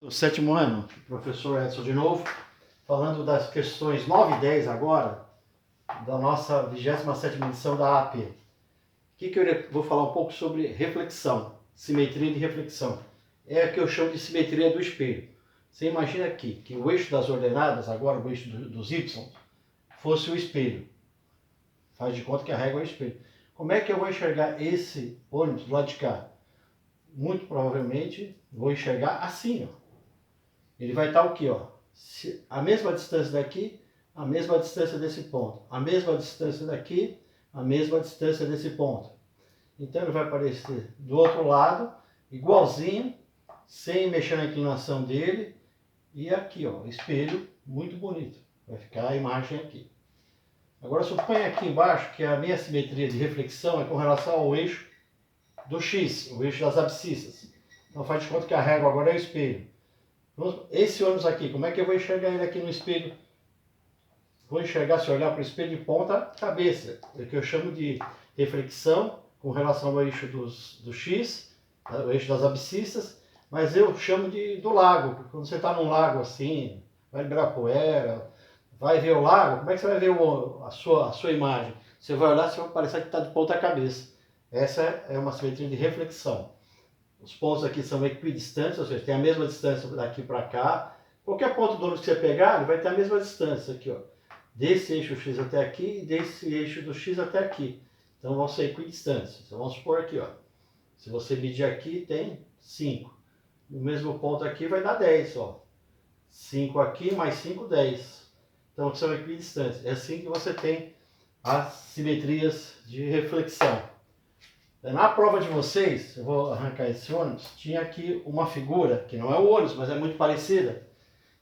Do sétimo ano, professor Edson de novo, falando das questões 9 e 10 agora, da nossa 27ª edição da AP. Que eu vou falar um pouco sobre reflexão, simetria de reflexão. É a que eu chamo de simetria do espelho. Você imagina aqui que o eixo das ordenadas, agora o eixo dos Y, fosse o espelho. Faz de conta que a régua é o espelho. Como é que eu vou enxergar esse ônibus do lado de cá? Muito provavelmente vou enxergar assim, ó. Ele vai estar o quê? Ó? A mesma distância daqui, a mesma distância desse ponto. A mesma distância daqui, a mesma distância desse ponto. Então ele vai aparecer do outro lado, igualzinho, sem mexer na inclinação dele. E aqui, ó, espelho, muito bonito. Vai ficar a imagem aqui. Agora suponha aqui embaixo que a minha simetria de reflexão é com relação ao eixo do X, o eixo das abscissas. Então faz de conta que a régua agora é o espelho. Esse ônibus aqui, como é que eu vou enxergar ele aqui no espelho? Vou enxergar, se eu olhar para o espelho de ponta cabeça, é o que eu chamo de reflexão com relação ao eixo do X, o eixo das abscissas, mas eu chamo do lago, porque quando você está num lago assim, vai liberar poeira, vai ver o lago, como é que você vai ver a sua imagem? Você vai olhar, você vai parecer que está de ponta cabeça. Essa é uma simetria de reflexão. Os pontos aqui são equidistantes, ou seja, tem a mesma distância daqui para cá. Qualquer ponto do ônibus que você pegar, ele vai ter a mesma distância aqui, ó. Desse eixo X até aqui e desse eixo do X até aqui. Então vão ser equidistantes. Então vamos supor aqui, ó. Se você medir aqui, tem 5. No mesmo ponto aqui vai dar 10, ó. 5 aqui mais 5, 10. Então são equidistantes. É assim que você tem as simetrias de reflexão. Na prova de vocês, eu vou arrancar esse ônibus, tinha aqui uma figura, que não é o ônibus, mas é muito parecida,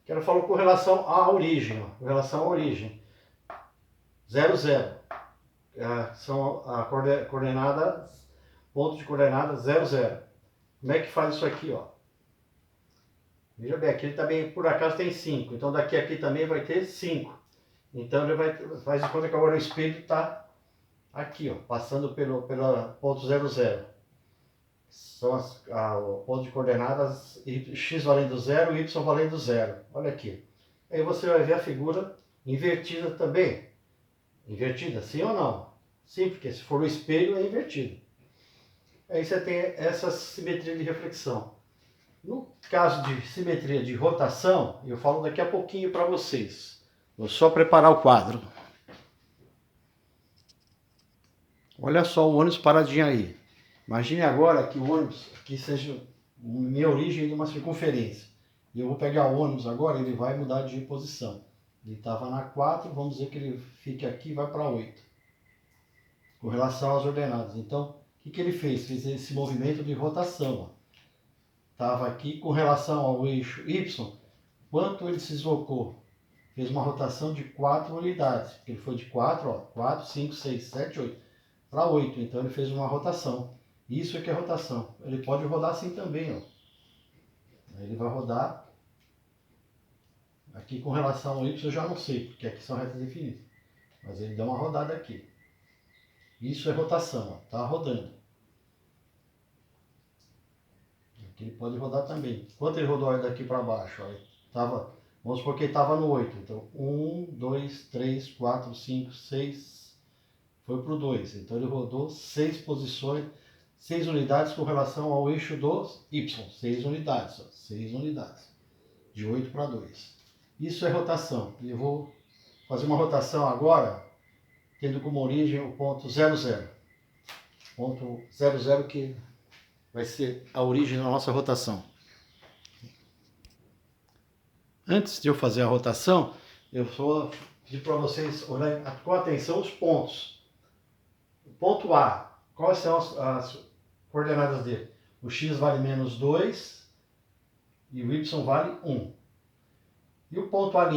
que ela falou com relação à origem, ó, com relação à origem. 0, 0. São a coordenada, ponto de coordenada 0, 0. Como é que faz isso aqui, ó? Veja bem, aqui ele também, por acaso, tem 5. Então daqui a aqui também vai ter 5. Então ele faz de conta que agora o espelho está aqui, ó, passando pelo ponto 0, 0. São o ponto de coordenadas x valendo 0 e y valendo 0. Olha aqui. Aí você vai ver a figura invertida também. Invertida, sim ou não? Sim, porque se for o espelho é invertido. Aí você tem essa simetria de reflexão. No caso de simetria de rotação, eu falo daqui a pouquinho para vocês. Vou só preparar o quadro. Olha só o ônibus paradinho aí. Imagine agora que o ônibus aqui seja minha origem de uma circunferência. E eu vou pegar o ônibus agora, ele vai mudar de posição. Ele estava na 4, vamos dizer que ele fique aqui e vai para 8. Com relação às ordenadas. Então, o que ele fez? Fez esse movimento de rotação. Estava aqui com relação ao eixo Y. Quanto ele se deslocou? Fez uma rotação de 4 unidades. Ele foi de 4, ó, 4, 5, 6, 7, 8. Para 8. Então ele fez uma rotação. Isso é que é rotação. Ele pode rodar assim também, ó. Ele vai rodar aqui com relação ao Y, eu já não sei, porque aqui são retas infinitas. Mas ele dá uma rodada aqui. Isso é rotação, ó. Tá rodando. Aqui ele pode rodar também. Quanto ele rodou daqui para baixo? Ó, vamos supor que ele estava no 8. Então 1, 2, 3, 4, 5, 6. Foi para o 2. Então ele rodou 6 posições. 6 unidades com relação ao eixo dos Y. 6 unidades, ó, 6 unidades. De 8 para 2. Isso é rotação. E eu vou fazer uma rotação agora, tendo como origem o ponto 0, 0. Ponto 0, 0 que vai ser a origem da nossa rotação. Antes de eu fazer a rotação, eu vou pedir para vocês olharem com atenção os pontos. O ponto A, quais são as coordenadas dele? O x vale menos 2 e o y vale 1. E o ponto A',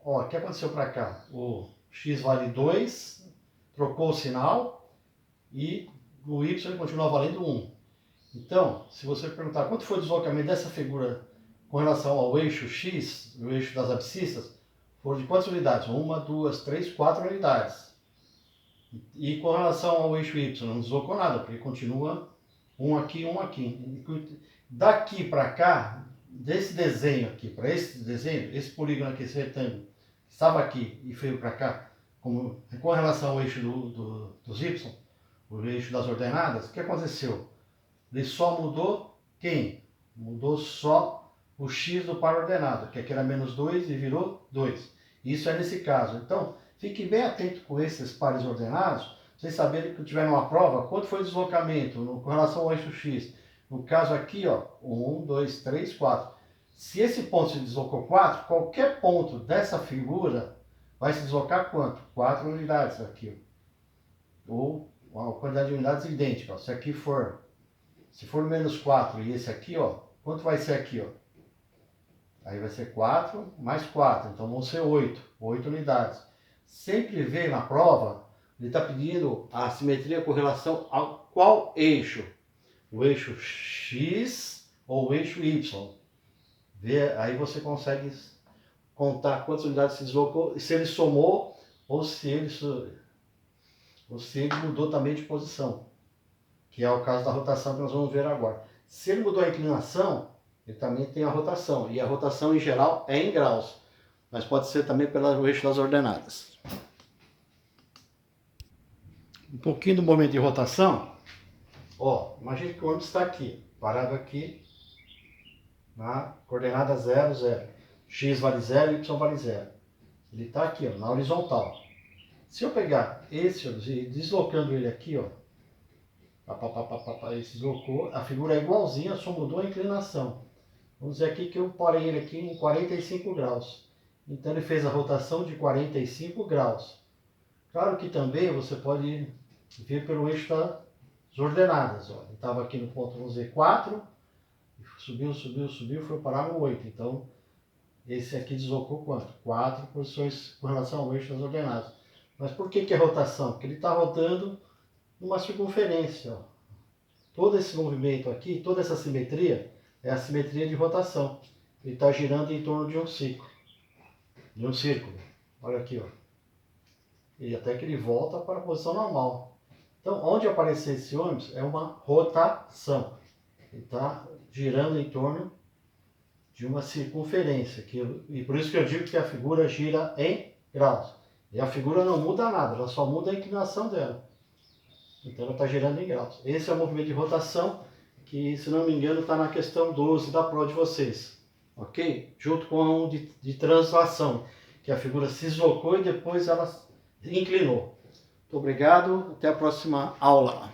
ó, o que aconteceu para cá? O x vale 2, trocou o sinal e o y continua valendo 1. Então, se você perguntar quanto foi o deslocamento dessa figura com relação ao eixo x, o eixo das abscissas, foram de quantas unidades? 1, 2, 3, 4 unidades. E com relação ao eixo y, não deslocou nada, porque continua um aqui, um aqui. Daqui para cá, desse desenho aqui para esse desenho, esse polígono aqui, esse retângulo, que estava aqui e veio para cá, com relação ao eixo dos Y, o eixo das ordenadas, o que aconteceu? Ele só mudou quem? Mudou só o x do par ordenado, que aqui era menos 2 e virou 2. Isso é nesse caso. Então, fique bem atento com esses pares ordenados, vocês saberem que tiver uma prova, quanto foi o deslocamento com relação ao eixo x. No caso aqui, ó, 1, 2, 3, 4. Se esse ponto se deslocou 4, qualquer ponto dessa figura vai se deslocar quanto? 4 unidades aqui. Ou uma quantidade de unidades idêntica. Ó. Se for menos 4 e esse aqui, ó, quanto vai ser aqui? Ó? Aí vai ser 4 mais 4, então vão ser 8 unidades. Sempre vê na prova, ele está pedindo a simetria com relação ao qual eixo? O eixo X ou o eixo Y. Aí você consegue contar quantas unidades se deslocou, se ele somou ou se ele mudou também de posição, que é o caso da rotação que nós vamos ver agora. Se ele mudou a inclinação, ele também tem a rotação, e a rotação em geral é em graus, mas pode ser também pelo eixo das ordenadas. Um pouquinho do momento de rotação, ó, imagine que o ônibus está aqui, parado aqui, na coordenada 0, 0. X vale 0, Y vale 0. Ele está aqui, ó, na horizontal. Se eu pegar esse e deslocando ele aqui, ó, ele se deslocou, a figura é igualzinha, só mudou a inclinação. Vamos dizer aqui que eu parei ele aqui em 45 graus. Então ele fez a rotação de 45 graus. Claro que também você pode ver pelo eixo das ordenadas. Ó. Ele estava aqui no ponto, vamos dizer, 4, subiu, foi parar no 8. Então, esse aqui deslocou quanto? 4 posições com relação ao eixo das ordenadas. Mas por que é rotação? Porque ele está rodando numa circunferência. Ó. Todo esse movimento aqui, toda essa simetria, é a simetria de rotação. Ele está girando em torno de um ciclo. De um círculo. Olha aqui, ó. E até que ele volta para a posição normal. Então, onde aparecer esse ônibus é uma rotação. Ele está girando em torno de uma circunferência. E por isso que eu digo que a figura gira em graus. E a figura não muda nada, ela só muda a inclinação dela. Então ela está girando em graus. Esse é o movimento de rotação, que se não me engano está na questão 12 da prova de vocês. Ok? Junto com o de translação, que a figura se deslocou e depois ela inclinou. Muito obrigado, até a próxima aula.